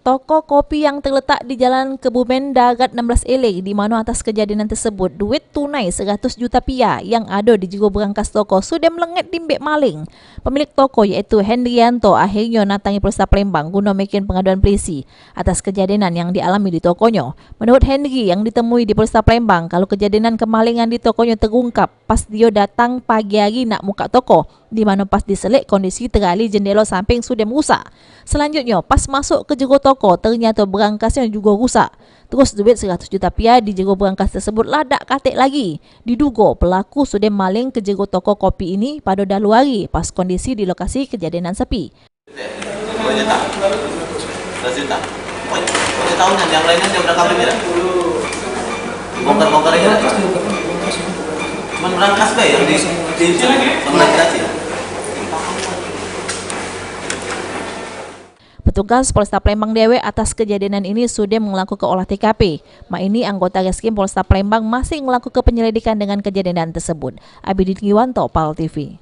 Toko kopi yang terletak di Jalan Kebumen Darat 16 Eleng, di mana atas kejadian tersebut duit tunai 100 juta rupiah yang ada di jero berangkas toko sudah melengit dimbek maling. Pemilik toko iaitu Hendrianto akhirnya natangi Polresta Palembang guna bikin pengaduan polisi atas kejadian yang dialami di tokonya. Menurut Henry yang ditemui di Polresta Palembang, kalau kejadian kemalingan di tokonya terungkap pas dia datang pagi hari nak buka toko, di mana pas diselik kondisi terali jendela samping sudah merusak. Selanjutnya pas masuk ke jero toko ternyata berangkasnya juga rusak. Terus duit 100 juta rupiah di jero berangkas tersebut ladak katik lagi. Diduga pelaku sudah maling ke jero toko kopi ini pada dahulu hari pas kondisi di lokasi kejadian sepi. 2 juta. 2 juta. Oh, tahunan yang lainnya dia udah kabel ya? Bongkar-bongkar aja. Cuman berangkas be yang di sama lagi. Petugas Polresta Palembang Dewe atas kejadian ini sudah melakukan olah TKP. Ini anggota Reskrim Polresta Palembang masih melakukan penyelidikan dengan kejadian tersebut. Abidin Giwanto, PAL TV.